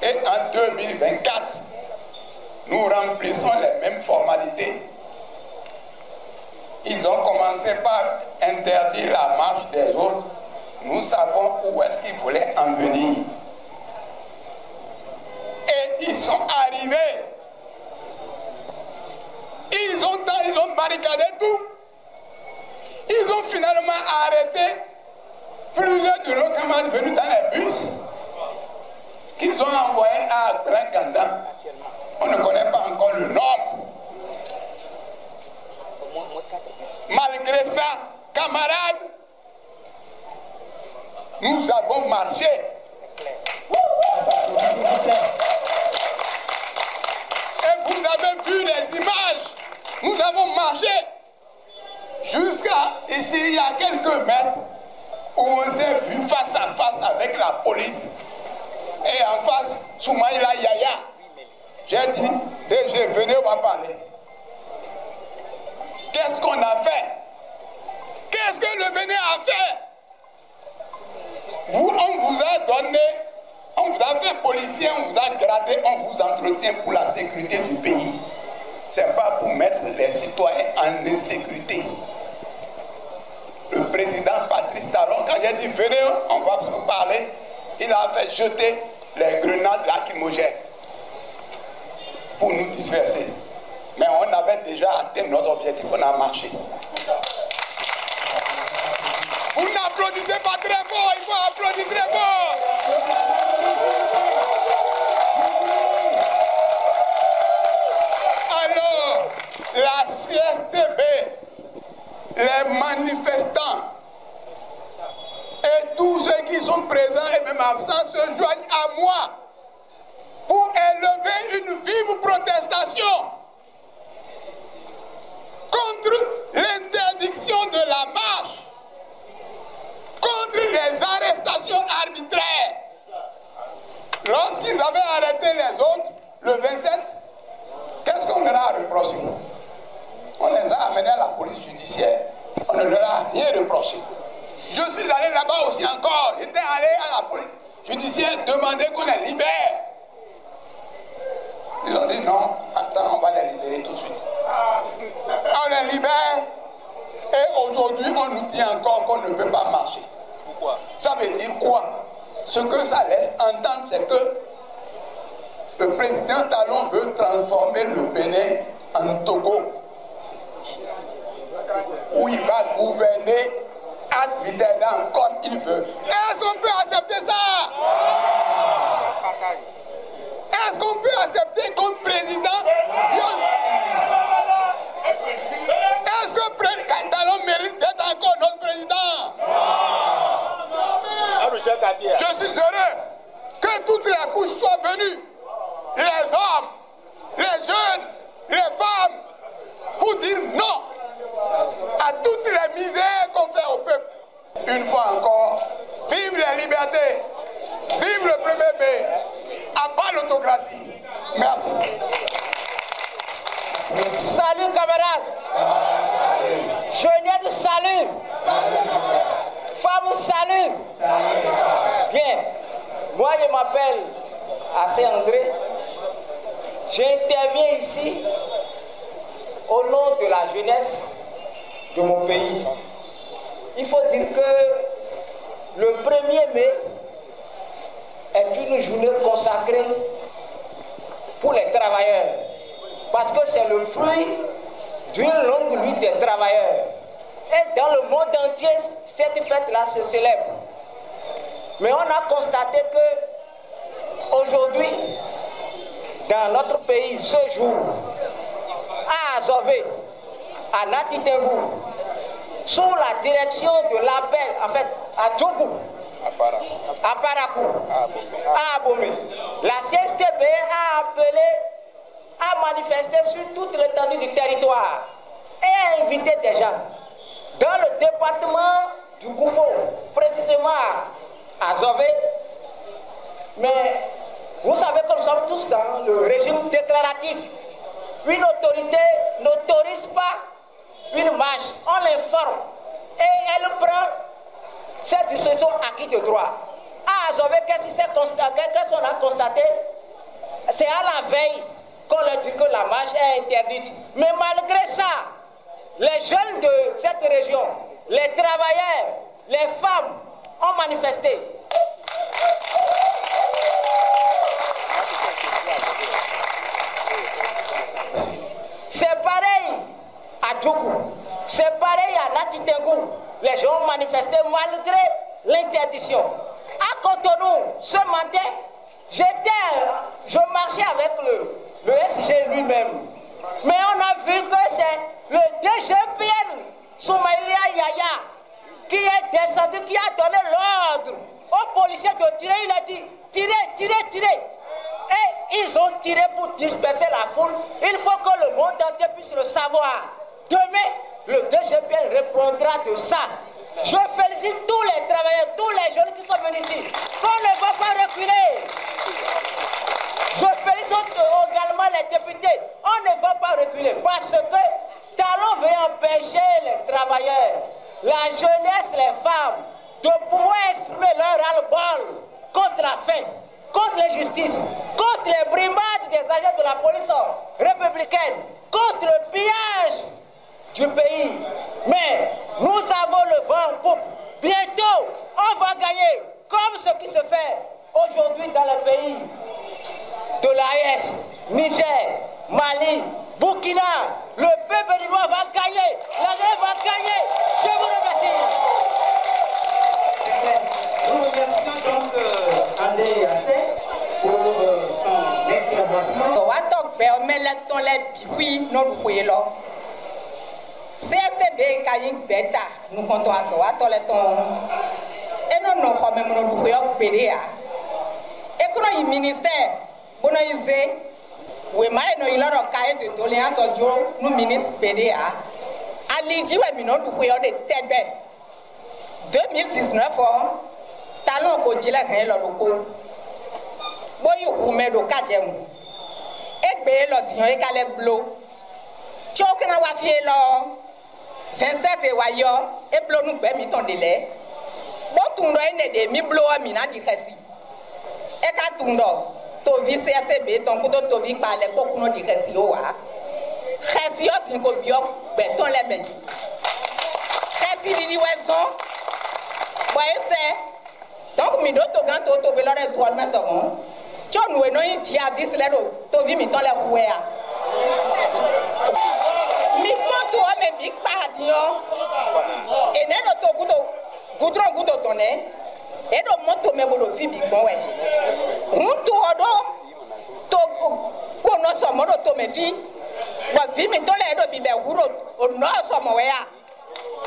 Et en 2024, nous remplissons les mêmes formalités. Ils ont commencé par interdire la marche des autres. Nous savons où est-ce qu'ils voulaient en venir. Et ils sont arrivés. Ils ont barricadé tout. Ils ont finalement arrêté plusieurs de nos camarades venus dans les bus qu'ils ont envoyés à Grand Kanda. On ne connaît pas encore le nombre. Malgré ça, camarades, nous avons marché. Et vous avez vu les images. Nous avons marché jusqu'à ici, il y a quelques mètres, où on s'est vu face à face avec la police. Et en face, Soumaïla Yaya. J'ai dit, DG, venez, on va parler. Qu'est-ce qu'on a fait? Qu'est-ce que le Bénin a fait? Vous, on vous a donné, on vous a fait policier, on vous a gradé, on vous entretient pour la sécurité du pays. Ce n'est pas pour mettre les citoyens en insécurité. Le président Patrice Talon, quand j'ai dit venez, on va se parler, il a fait jeter les grenades lacrymogènes pour nous disperser. Mais on avait déjà atteint notre objectif, on a marché. Vous n'applaudissez pas très fort, il faut applaudir très fort. Alors, la CSTB, les manifestants et tous ceux qui sont présents et même absents se joignent à moi pour élever une vive protestation contre l'interdiction de la marche, contre les arrestations arbitraires. Lorsqu'ils avaient arrêté les autres, le 27, qu'est-ce qu'on leur a reproché? On les a amenés à la police judiciaire. On ne leur a rien reproché. Je suis allé là-bas aussi encore. J'étais allé à la police judiciaire demander qu'on les libère. Ils ont dit non, attends, on va les libérer tout de suite. On les libère et aujourd'hui on nous dit encore qu'on ne peut pas marcher. Pourquoi? Ça veut dire quoi? Ce que ça laisse entendre, c'est que le président Talon veut transformer le Bénin en Togo, où il va gouverner ad vitam comme il veut. Est-ce qu'on peut accepter ça? Est-ce qu'on peut accepter comme président? Est-ce que Talon mérite d'être encore notre président? Je suis heureux que toutes les couches soient venues, les hommes, les jeunes, les femmes, pour dire non à toutes les misères qu'on fait au peuple. Une fois encore, vive les libertés, vive le premier B, à bas l'autocratie. Merci. Salut camarades. Jeunesse, salut. Femmes, salut. Bien. Moi, je m'appelle Assé André. J'interviens ici au nom de la jeunesse de mon pays. Il faut dire que le 1er mai est une journée consacrée pour les travailleurs. Parce que c'est le fruit d'une longue lutte des travailleurs. Et dans le monde entier, cette fête-là se célèbre. Mais on a constaté que aujourd'hui, dans notre pays, ce jour, à Azové, à Natitengou, sous la direction de l'appel, en fait, à Djougou, à Parakou, à Abomey, la CSTB a appelé à manifester sur toute l'étendue du territoire et a invité des gens dans le département du Goufo, précisément à Zové. Mais vous savez que nous sommes tous dans le régime déclaratif. Une autorité n'autorise pas une marche, on l'informe et elle prend cette disposition acquis de droit. À Zové, qu'est-ce qu'on a constaté? C'est à la veille qu'on leur dit que la marche est interdite. Mais malgré ça, les jeunes de cette région, les travailleurs, les femmes ont manifesté. C'est pareil à Djougou, c'est pareil à Latitengou. Les gens ont manifesté malgré l'interdiction. À Cotonou, ce matin, je marchais avec le SG lui-même. Mais on a vu que c'est le DGPN Soumaïlia Yaya qui est descendu, qui a donné l'ordre aux policiers de tirer. Il a dit tirez, tirez, tirez. Et ils ont tiré pour disperser la foule. Il faut que le monde entier puisse le savoir. Demain, le DGPN répondra de ça. Je félicite tous les travailleurs, tous les jeunes qui sont venus ici. On ne va pas reculer. Je félicite également les députés. On ne va pas reculer parce que Talon veut empêcher les travailleurs, la jeunesse, les femmes, de pouvoir exprimer leur ras-le-bol contre la faim, contre l'injustice, contre les brimades des agents de la police républicaine, contre le pillage du pays. Mais nous avons le vent en poupe. Bientôt, on va gagner, comme ce qui se fait aujourd'hui dans les pays de l'AES, Niger, Mali, Burkina. Le peuple béninois va gagner, la grève va gagner. Je vous remercie. Nous remercions donc André Assé pour son intervention. CSTB Kaying Beta, nous comptons à ce et nous nous même nous PDA. Et quand le ministère, oui, mais il a un cahier de doléances au ministre PDA. À l'idée où nous nous de tête 2019, talon ko jila kan lo loko. Boyi hu me do ka jemu. E gbe lo tiyan e kale blo. Tí o kana wa fie lo 27 e wa yo e blo nu gbe mi ton dele. Bo tun do ene de mi blo mi na di khasi. E ka tun do to vi CSB ton ko to vi pa le ko kuno di khasi o wa. Khasi o tin ko bi o gbe ton le be. Khasi di weson. Boy c'est donc mi do to gan to be lore 3 meses on. John we no yin ti adis le do to vi mi ton le ku e a. Mi poto o me bi pa dion. E ne do to gudron gudo ton e. E do moto me bodo fi bi gbon we. Un to odo to ko no so mo do to me fi. Ba vi mi ton le do bi be wuro o no so mo we a.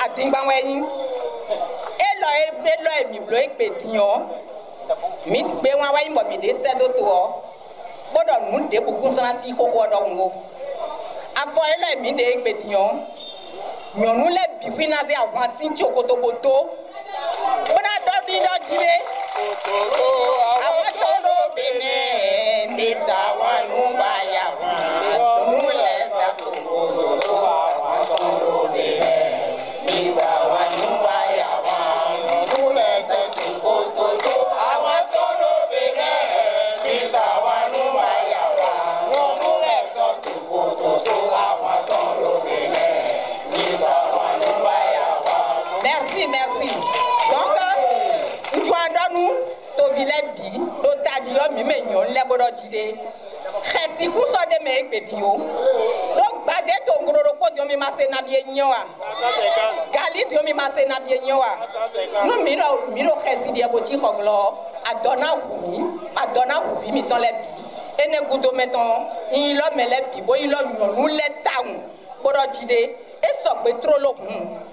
Adingba we yin. Elo mi blo ikpe dion mi gbe wan wa imo mi de sedo to o bodo nu de bukun sana si ho odo ngo afo elo mi de ikpe dion nyonu le bi fina se àwọn tin ti okotoboto bona do di do jide àwọn to do bene mi sa wa nu ba ya wa nu le sa to àwọn to do bene mi sa wa nu ba ya wa. Merci. Donc, nous avons to vilebi, to tadio mi menyon le bodo jide. Khesi ku so de me ekpedio. Donc bade to ngororo ko dio mi mase na bie nyoa. Gali dio mi mase na bie nyoa. No miro khesi dia boti khoglo adona kuvi mi ton le bi. Ene gudo meton in lo mele bi bo in lo nyonu le taun bodo jide. E so pe tro lo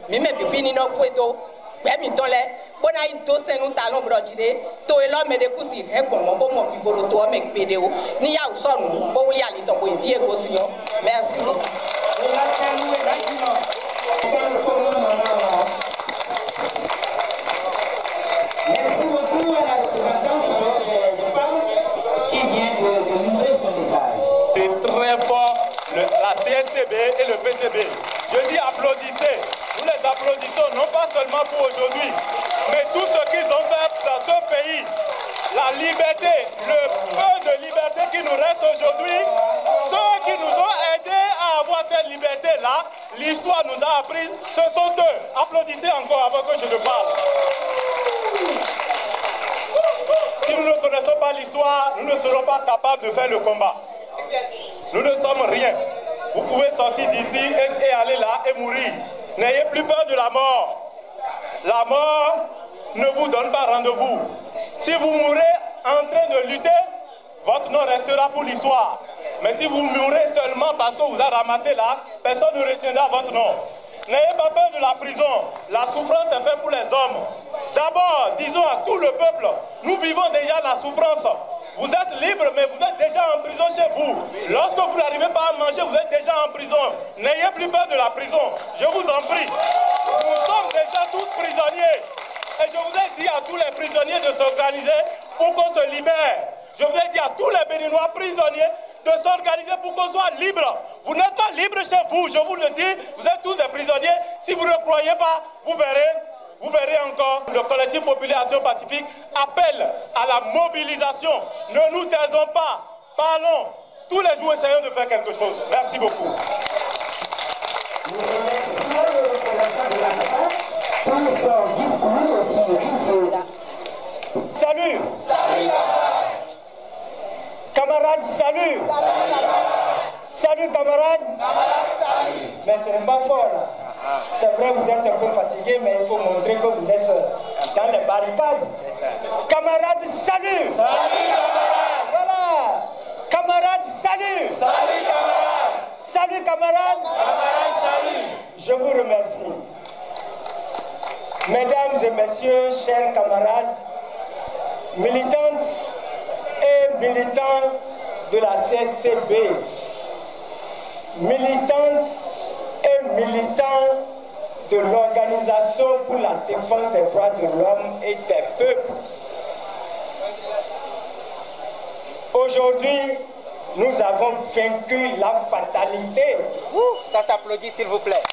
mi me bi ni no kweto gbe mi ton le bona i do senu talon bro jide to e lo me de kusi e gbon mo bo mo fi foro to me pede o ni ya usonu bo wi ali to bo fi e go si yo. Merci. Merci beaucoup à la représentante des femmes qui vient de livrer son message. C'est très fort la CSTB et le PTB. Je dis applaudissez. Nous les applaudissons non pas seulement pour aujourd'hui, mais tout ce qu'ils ont fait dans ce pays. La liberté, le peu de liberté qui nous reste aujourd'hui, ceux qui nous ont aidés à avoir cette liberté-là, l'histoire l'histoire nous a appris, ce sont eux. Applaudissez encore avant que je ne parle. Si nous ne connaissons pas l'histoire, nous ne serons pas capables de faire le combat. Nous ne sommes rien. Vous pouvez sortir d'ici et aller là et mourir. N'ayez plus peur de la mort. La mort ne vous donne pas rendez-vous. Si vous mourrez en train de lutter, votre nom restera pour l'histoire. Mais si vous mourrez seulement parce que vous avez ramassé là, personne ne retiendra votre nom. N'ayez pas peur de la prison. La souffrance est faite pour les hommes. D'abord, disons à tout le peuple, nous vivons déjà la souffrance. Vous êtes libre, mais vous êtes déjà en prison chez vous. Lorsque vous n'arrivez pas à manger, vous êtes déjà en prison. N'ayez plus peur de la prison. Je vous en prie. Nous sommes déjà tous prisonniers. Et je vous ai dit à tous les prisonniers de s'organiser pour qu'on se libère. Je vous ai dit à tous les Béninois prisonniers de s'organiser pour qu'on soit libre. Vous n'êtes pas libre chez vous, je vous le dis. Vous êtes tous des prisonniers. Si vous ne croyez pas, vous verrez encore. Le collectif Population Pacifique appelle à la mobilisation. Ne nous taisons pas. Parlons. Tous les jours, essayons de faire quelque chose. Merci beaucoup. Nous remercions le représentant de la France pour son discours aussi riche. Salut. Salut, camarades, salut. Salut, camarades. Salut. Mais ce n'est pas fort là. C'est vrai, vous êtes un peu fatigué, mais il faut montrer que vous êtes dans les barricades. Camarades, salut. Salut, camarades. Voilà. Camarades, salut. Salut, camarades. Salut, camarades. Camarades, salut. Je vous remercie. Mesdames et messieurs, chers camarades, militantes et militants de la CSTB, militantes et militants de l'Organisation pour la défense des droits de l'homme et des peuples. Aujourd'hui, nous avons vaincu la fatalité. Ça s'applaudit, s'il vous plaît.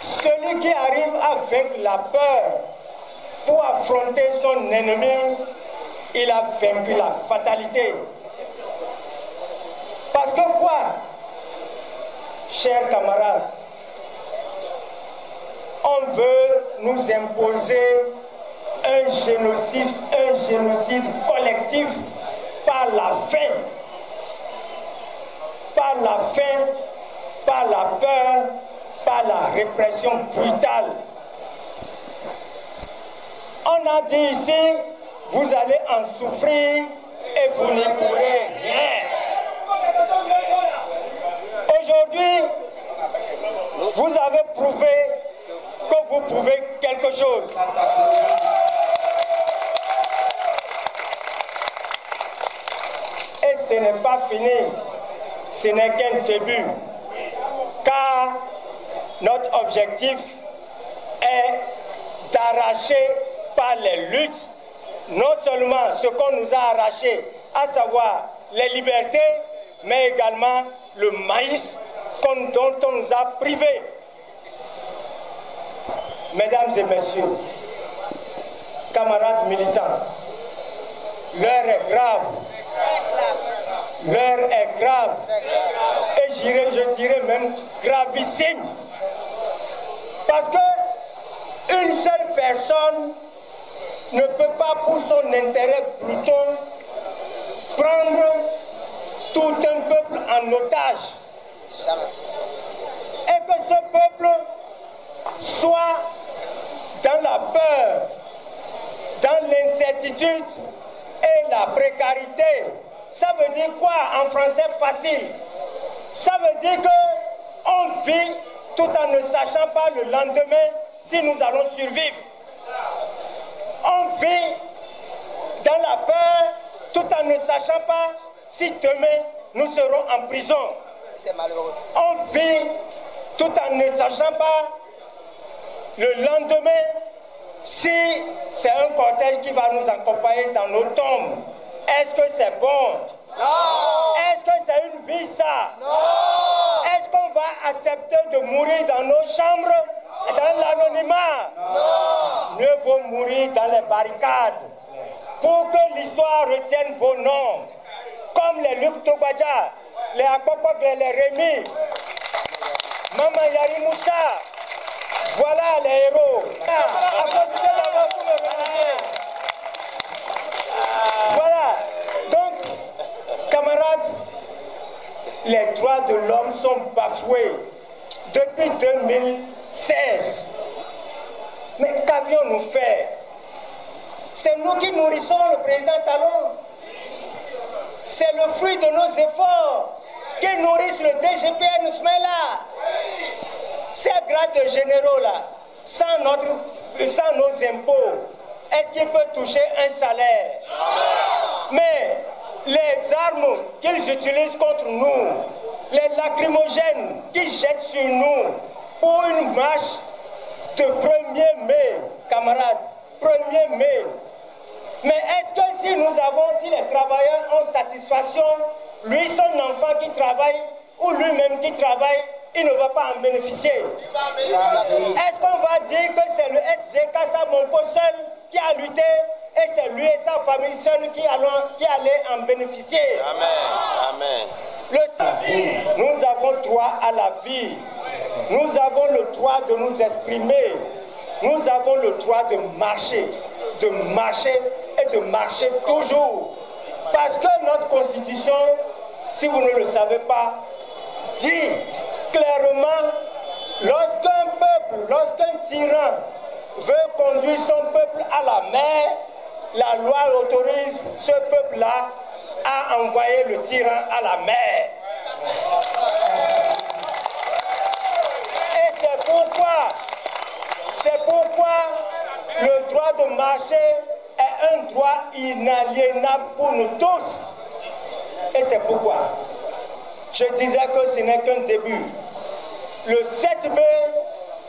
Celui qui arrive à vaincre la peur pour affronter son ennemi, il a vaincu la fatalité. Parce que quoi, chers camarades, on veut nous imposer un génocide collectif par la faim, par la peur, par la répression brutale. On a dit ici, vous allez en souffrir et vous n'y pourrez rien. Aujourd'hui, vous avez prouvé que vous pouvez quelque chose. Et ce n'est pas fini, ce n'est qu'un début. Car notre objectif est d'arracher par les luttes non seulement ce qu'on nous a arraché, à savoir les libertés, mais également le maïs dont on nous a privés. Mesdames et messieurs, camarades militants, l'heure est grave. L'heure est grave. Et je dirais même gravissime. Parce qu'une seule personne ne peut pas, pour son intérêt plutôt, prendre tout un peuple en otage. Et que ce peuple soit dans la peur, dans l'incertitude et la précarité. Ça veut dire quoi en français facile? Ça veut dire qu'on vit tout en ne sachant pas le lendemain si nous allons survivre. On vit dans la peur tout en ne sachant pas si demain nous serons en prison. C'est malheureux. On vit tout en ne sachant pas le lendemain si c'est un cortège qui va nous accompagner dans nos tombes. Est-ce que c'est bon? Non. Est-ce que c'est une vie ça? Non. Est-ce qu'on va accepter de mourir dans nos chambres et dans l'anonymat? Non. Mieux vaut mourir dans les barricades pour que l'histoire retienne vos noms. comme les Luc Tobadja, les Akpokok, les Rémi, Maman Yari Moussa. Voilà les héros. Applaudissez d'abord pour me remercier. Voilà. Donc, camarades, les droits de l'homme sont bafoués depuis 2016. Mais qu'avions-nous fait? C'est nous qui nourrissons le président Talon. C'est le fruit de nos efforts qui nourrissent le DGPN Ousmela. Ces grades de généraux là, sans nos impôts, est-ce qu'il peut toucher un salaire? Mais les armes qu'ils utilisent contre nous, les lacrymogènes qu'ils jettent sur nous pour une marche de 1er mai, camarades, 1er mai. Mais est-ce que si les travailleurs ont satisfaction, lui, son enfant qui travaille, ou lui-même qui travaille, il ne va pas en bénéficier? Est-ce qu'on va dire que c'est le SG Kassa Mompo seul qui a lutté et c'est lui et sa famille seule qui allaient en bénéficier? Amen. Amen. Nous avons droit à la vie. Nous avons le droit de nous exprimer. Nous avons le droit de marcher et de marcher toujours. Parce que notre constitution, si vous ne le savez pas, dit clairement, lorsqu'un tyran veut conduire son peuple à la mer, la loi autorise ce peuple-là à envoyer le tyran à la mer. Et c'est pourquoi le droit de marcher est un droit inaliénable pour nous tous. Et c'est pourquoi je disais que ce n'est qu'un début. Le 7 mai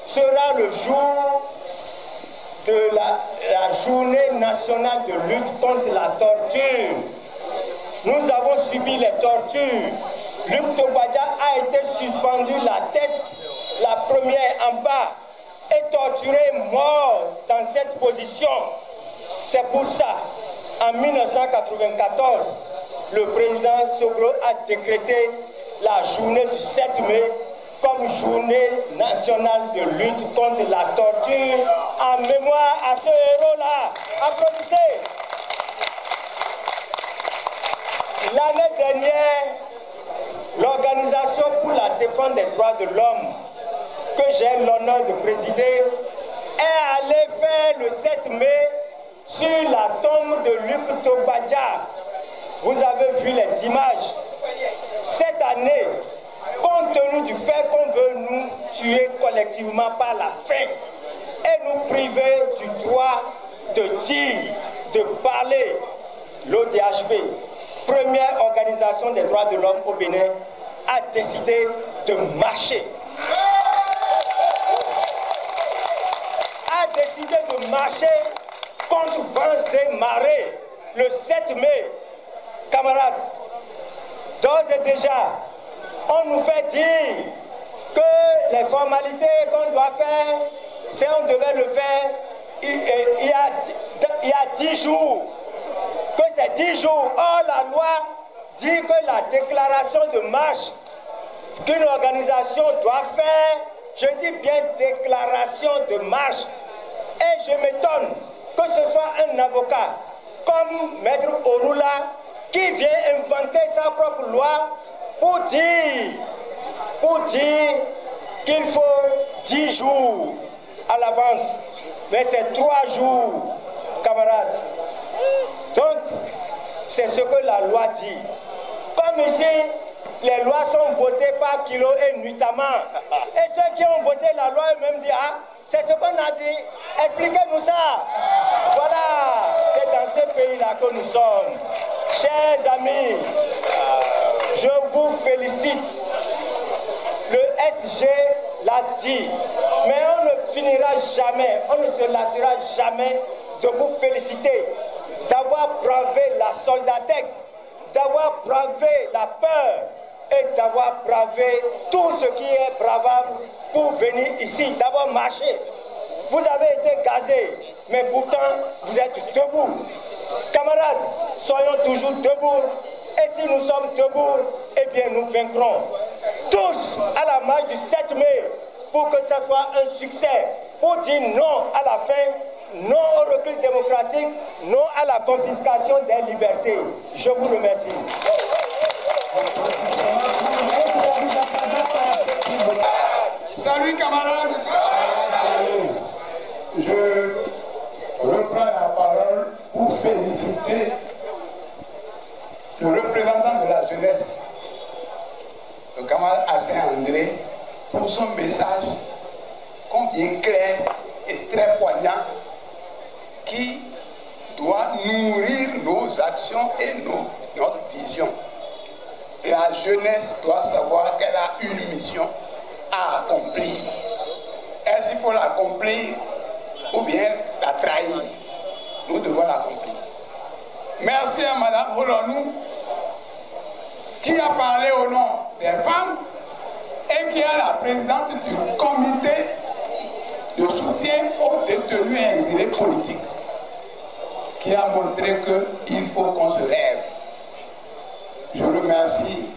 sera le jour de la journée nationale de lutte contre la torture. Nous avons subi les tortures. Luc Tobadja a été suspendu la tête, la première en bas, et torturé mort dans cette position. C'est pour ça, en 1994, le président Soglo a décrété la journée du 7 mai comme journée nationale de lutte contre la torture en mémoire à ce héros-là. Applaudissez. L'année dernière, l'Organisation pour la défense des droits de l'homme, que j'ai l'honneur de présider, est allée faire le 7 mai sur la tombe de Luc Tobadja. Vous avez vu les images. Cette année, compte tenu du fait qu'on veut nous tuer collectivement par la faim et nous priver du droit de dire, de parler, l'ODHP, première organisation des droits de l'homme au Bénin, a décidé de marcher. A décidé de marcher contre vents et marées le 7 mai. Camarades, d'ores et déjà, on nous fait dire que les formalités qu'on doit faire, si on devait le faire il y a 10 jours, que c'est 10 jours. Or, la loi dit que la déclaration de marche qu'une organisation doit faire, je dis bien déclaration de marche, et je m'étonne que ce soit un avocat comme Maître Orula qui vient inventer sa propre loi pour dire qu'il faut 10 jours à l'avance. Mais c'est 3 jours, camarades. Donc, c'est ce que la loi dit. Comme ici, les lois sont votées par kilo et nuitamment. Et ceux qui ont voté la loi eux-mêmes disent, ah, c'est ce qu'on a dit, expliquez-nous ça. Voilà, c'est dans ce pays-là que nous sommes. Chers amis, je vous félicite. Le SG l'a dit, mais on ne finira jamais, on ne se lassera jamais de vous féliciter d'avoir bravé la soldatex, d'avoir bravé la peur et d'avoir bravé tout ce qui est bravable pour venir ici, d'avoir marché. Vous avez été gazés, mais pourtant vous êtes debout. Camarades, soyons toujours debout Et si nous sommes debout, eh bien nous vaincrons. Tous à la marche du 7 mai pour que ça soit un succès, pour dire non à la faim, non au recul démocratique, non à la confiscation des libertés. Je vous remercie. Salut camarades. Je reprends la parole pour féliciter le représentant de la jeunesse, le camarade Hassan André, pour son message combien clair et très poignant qui doit nourrir nos actions et notre vision. La jeunesse doit savoir qu'elle a une mission à accomplir. Est-ce qu'il faut l'accomplir ou bien la trahir? Nous devons l'accomplir. Merci à Madame Rolonou qui a parlé au nom des femmes et qui est la présidente du comité de soutien aux détenus et exilés politiques, qui a montré qu'il faut qu'on se lève. Je remercie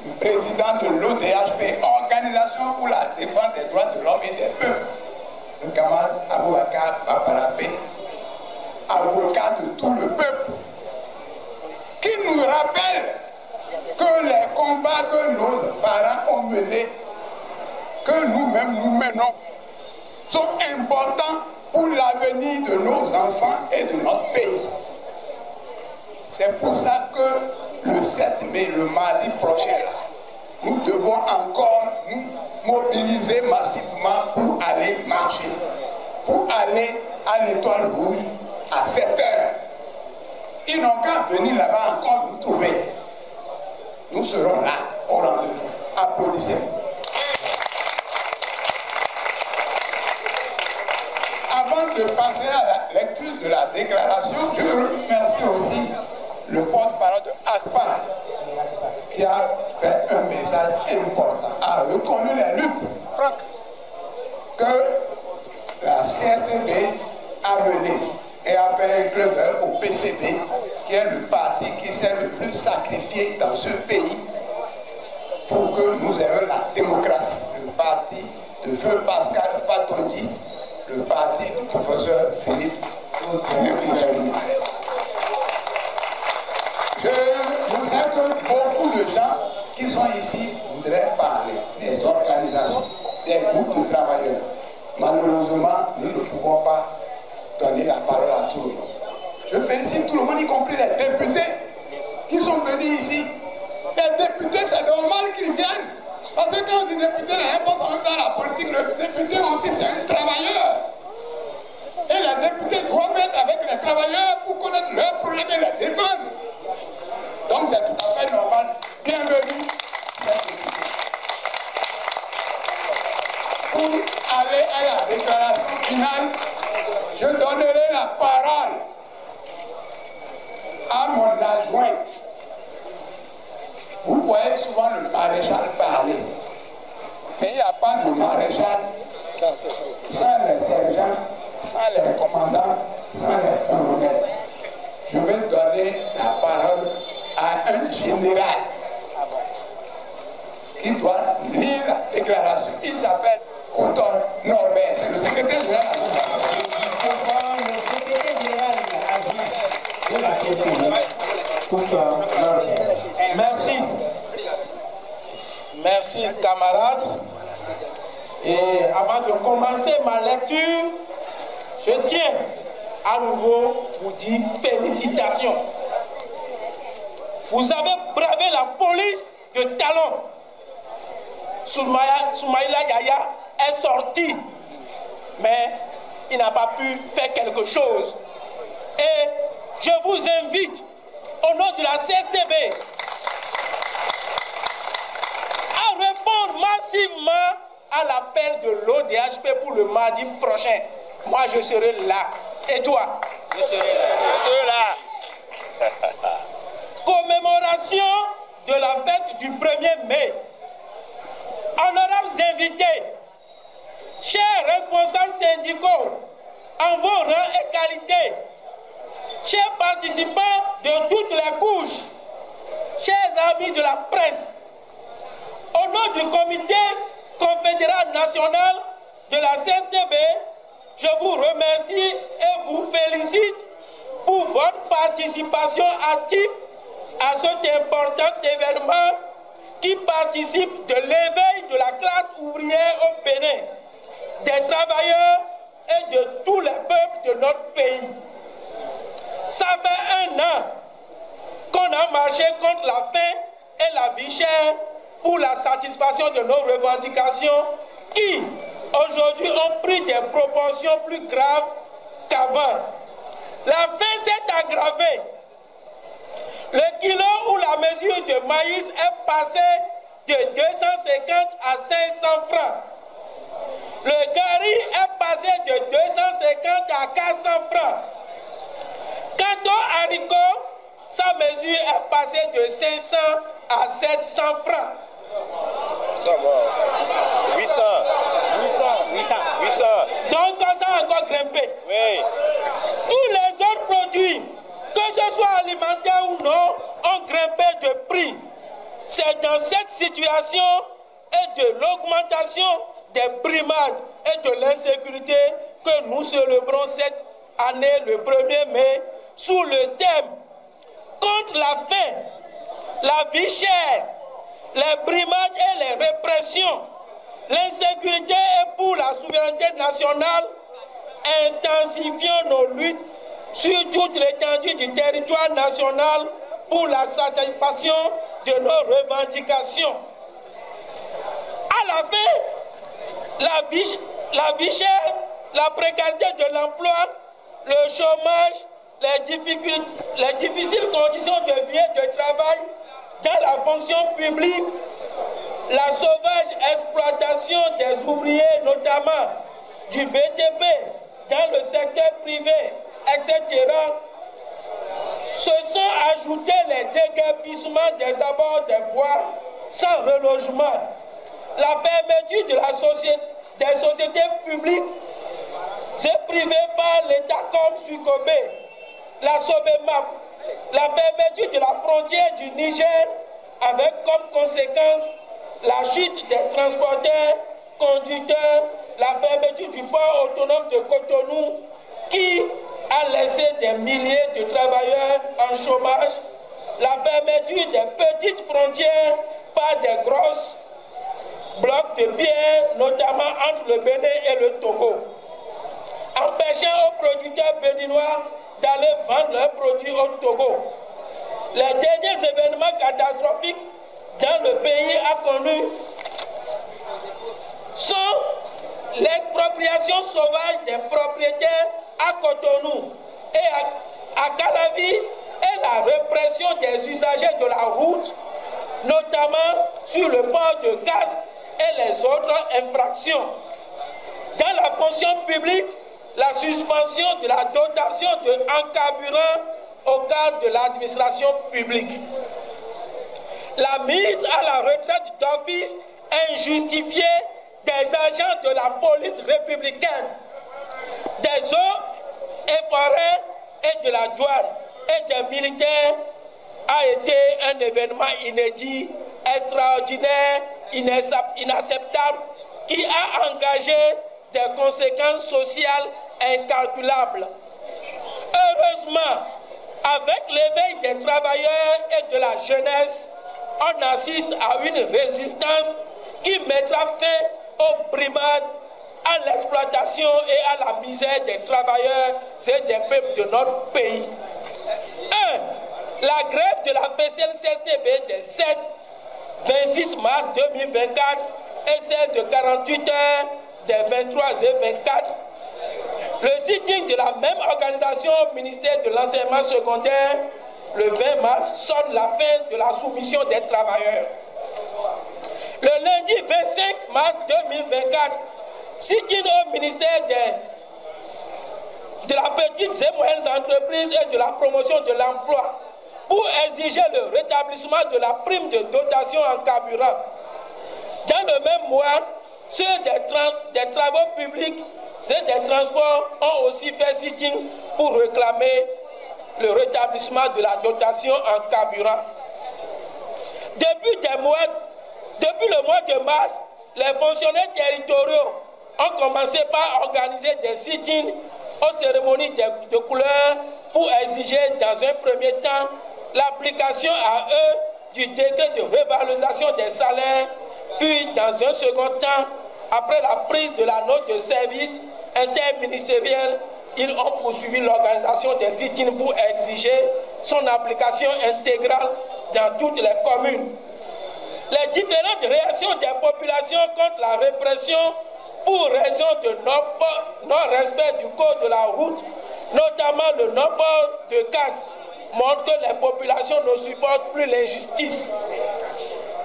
le président de l'ODHP, Organisation pour la défense des droits de l'homme et des peuples, le camarade Aboubakar Baparapé, avocat de tout le peuple, qui nous rappelle que les combats que nos parents ont menés, que nous-mêmes nous menons, sont importants pour l'avenir de nos enfants et de notre pays. C'est pour ça que le 7 mai, le mardi prochain, nous devons encore nous mobiliser massivement pour aller marcher, pour aller à l'Étoile Rouge à 7 heures. Ils n'ont qu'à venir là-bas encore nous trouver. Nous serons là au rendez-vous. Applaudissez-vous. Avant de passer à la lecture de la déclaration, je remercie aussi le porte-parole de ACPA qui a fait un message important, a reconnu les luttes que la CSTB a menées et a fait un club au PCB, qui est le parti qui s'est le plus sacrifié dans ce pays pour que nous ayons la démocratie. Le parti de feu Pascal Fatondi, le parti du professeur Philippe Leclerc. Je sais que beaucoup de gens qui sont ici voudraient parler des organisations, des groupes de travailleurs. Malheureusement, nous ne pouvons pas donner la parole à tout le monde. Je félicite tout le monde, y compris les députés qui sont venus ici. Les députés, c'est normal qu'ils viennent. Parce que quand on dit député, les gens pensent en même temps à la politique. Le député aussi, c'est un travailleur. Et les députés doivent être avec les travailleurs pour connaître leurs problèmes et les défendre. Donc c'est tout à fait normal. Bienvenue. Pour aller à la déclaration finale, je donnerai la parole à mon adjoint. Vous voyez souvent le maréchal parler. Mais il n'y a pas de maréchal sans les sergents, sans les commandants, sans les colonels. Je vais donner la parole à un général qui doit lire la déclaration. Il s'appelle Couton Norbert. C'est le secrétaire général de la Merci. Merci camarades. Et avant de commencer ma lecture, je tiens à nouveau vous dire félicitations. Vous avez bravé la police de talon. Soumaïla Yaya est sorti, mais il n'a pas pu faire quelque chose. Et je vous invite, au nom de la CSTB, à répondre massivement à l'appel de l'ODHP pour le mardi prochain. Moi, je serai là. Et toi? Je serai là. Je serai là. Commémoration de la fête du 1er mai. Honorables invités, chers responsables syndicaux, en vos rangs et qualités, chers participants de toutes les couches, chers amis de la presse, au nom du comité confédéral national de la CSTB, je vous remercie et vous félicite pour votre participation active à cet important événement qui participe de l'éveil de la classe ouvrière au Bénin, des travailleurs et de tous les peuples de notre pays. Ça fait 1 an qu'on a marché contre la faim et la vie chère pour la satisfaction de nos revendications qui, aujourd'hui, ont pris des proportions plus graves qu'avant. La faim s'est aggravée. Le kilo ou la mesure de maïs est passé de 250 à 500 francs. Le gari est passé de 250 à 400 francs. Quant au haricot, sa mesure est passée de 500 à 700 francs. 800. Donc, ça a encore grimpé. Oui. Tous les autres produits, que ce soit alimentaire ou non, ont grimpé de prix. C'est dans cette situation et de l'augmentation des brimades et de l'insécurité que nous célébrons cette année, le 1er mai, sous le thème « Contre la faim, la vie chère, les brimades et les répressions, l'insécurité et pour la souveraineté nationale, intensifions nos luttes sur toute l'étendue du territoire national pour la satisfaction de nos revendications. » À la fin, la vie chère, la précarité de l'emploi, le chômage, les difficiles conditions de vie et de travail dans la fonction publique, la sauvage exploitation des ouvriers, notamment du BTP, dans le secteur privé, etc., se sont ajoutés les déguerpissements des abords des bois sans relogement, la fermeture de des sociétés publiques et privées par l'État comme Sucobé, la Sobemap, la fermeture de la frontière du Niger avec comme conséquence la chute des transporteurs, conducteurs, la fermeture du port autonome de Cotonou qui a laissé des milliers de travailleurs en chômage, la fermeture des petites frontières par des grosses blocs de pierre, notamment entre le Bénin et le Togo, empêchant aux producteurs béninois d'aller vendre leurs produits au Togo. Les derniers événements catastrophiques dans le pays a connu sont l'expropriation sauvage des propriétaires à Cotonou et à Calavi et la répression des usagers de la route, notamment sur le port de casque et les autres infractions. Dans la fonction publique, la suspension de la dotation en carburant au cadre de l'administration publique. La mise à la retraite d'office injustifiée des agents de la police républicaine, des eaux et forêts et de la douane et des militaires a été un événement inédit, extraordinaire, inacceptable, qui a engagé des conséquences sociales incalculables. Heureusement, avec l'éveil des travailleurs et de la jeunesse, on assiste à une résistance qui mettra fin aux brimades, à l'exploitation et à la misère des travailleurs et des peuples de notre pays. 1. La grève de la FCN-CSTB des 7, 26 mars 2024 et celle de 48 heures des 23 et 24. Le sitting de la même organisation au ministère de l'enseignement secondaire le 20 mars sonne la fin de la soumission des travailleurs. Le lundi 25 mars 2024, sitting au ministère de la petite et moyennes entreprises et de la promotion de l'emploi pour exiger le rétablissement de la prime de dotation en carburant. Dans le même mois, ceux des travaux publics et des transports ont aussi fait sitting pour réclamer le rétablissement de la dotation en carburant. Depuis le mois de mars, les fonctionnaires territoriaux ont commencé par organiser des sit-ins aux cérémonies de couleur pour exiger dans un premier temps l'application à eux du décret de revalorisation des salaires, puis dans un second temps, après la prise de la note de service interministérielle, ils ont poursuivi l'organisation des sit-ins pour exiger son application intégrale dans toutes les communes. Les différentes réactions des populations contre la répression pour raison de non-respect du code de la route, notamment le non-port de casque, montrent que les populations ne supportent plus l'injustice.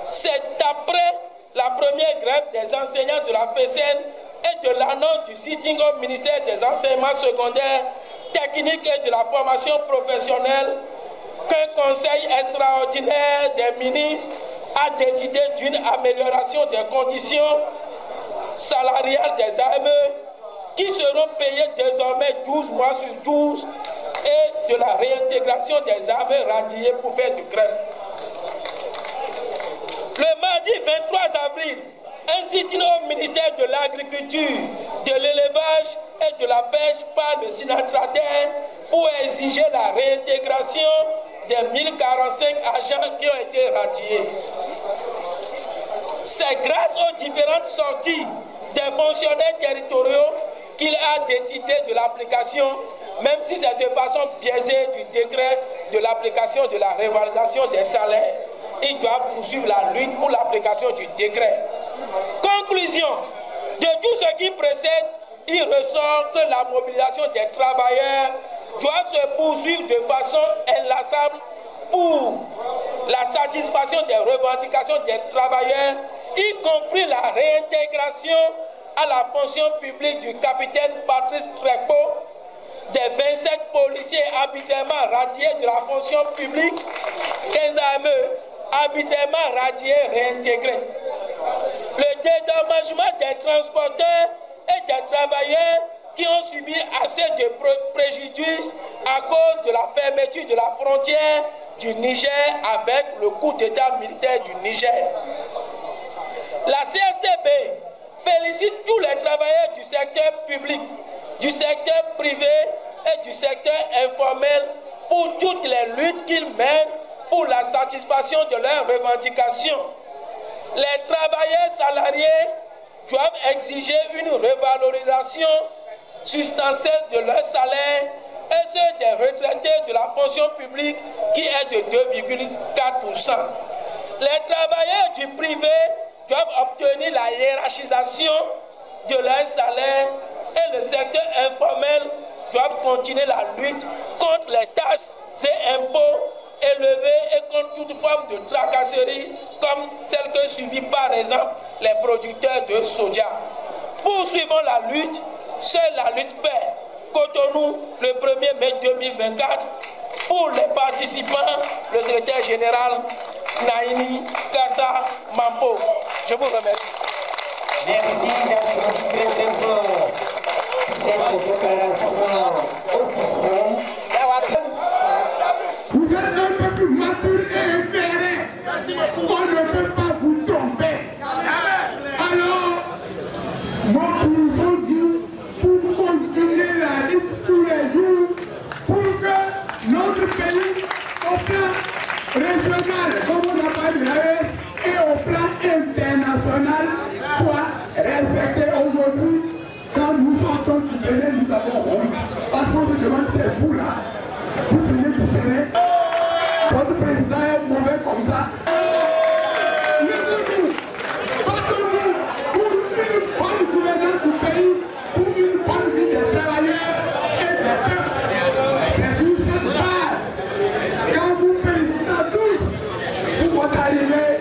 C'est après la première grève des enseignants de la FESEN et de l'annonce du sitting au ministère des enseignements secondaires, techniques et de la formation professionnelle qu'un conseil extraordinaire des ministres a décidé d'une amélioration des conditions salariales des AME qui seront payées désormais 12 mois sur 12 et de la réintégration des AME radiés pour faire du grève. Le mardi 23 avril, un sit-in au ministère de l'Agriculture, de l'Élevage et de la Pêche par le Sinatrader pour exiger la réintégration des 1045 agents qui ont été radiés. C'est grâce aux différentes sorties des fonctionnaires territoriaux qu'il a décidé de l'application, même si c'est de façon biaisée du décret de l'application de la revalorisation des salaires. Il doit poursuivre la lutte pour l'application du décret. Conclusion, de tout ce qui précède, il ressort que la mobilisation des travailleurs doit se poursuivre de façon inlassable pour la satisfaction des revendications des travailleurs, y compris la réintégration à la fonction publique du capitaine Patrice Trépo, des 27 policiers arbitrairement radiés de la fonction publique, 15 AME arbitrairement radiés réintégrés. Le dédommagement des transporteurs et des travailleurs qui ont subi assez de préjudices à cause de la fermeture de la frontière du Niger avec le coup d'état militaire du Niger. La CSTB félicite tous les travailleurs du secteur public, du secteur privé et du secteur informel pour toutes les luttes qu'ils mènent pour la satisfaction de leurs revendications. Les travailleurs salariés doivent exiger une revalorisation substantielle de leur salaire et ceux des retraités de la fonction publique qui est de 2,4%. Les travailleurs du privé doivent obtenir la hiérarchisation de leur salaire et le secteur informel doit continuer la lutte contre les taxes et impôts élevés et contre toute forme de tracasserie comme celle que subissent par exemple les producteurs de soja. Poursuivons la lutte, seule la lutte paie. Cotonou, le 1er mai 2024, pour les participants, le secrétaire général Naïni Kassa Mampo. Je vous remercie. Merci d'être très très fort. Cette déclaration officielle. Vous êtes un peu plus mature et éclairé. On ne peut pas vous tromper. Alors, mobilisons-nous pour continuer la lutte tous les jours pour que notre pays, au plan régional, comme on a parlé, et au plan international, soit respecté aujourd'hui. Quand nous sortons du Bénin, nous avons honte. Parce qu'on se demande, c'est vous là. Vous venez du Bénin. Votre président est mauvais comme ça. Levez-nous, battons-nous pour une bonne gouvernance du pays, pour une bonne vie des travailleurs et des peuples. C'est sur cette base, quand vous félicitez tous pour votre arrivée,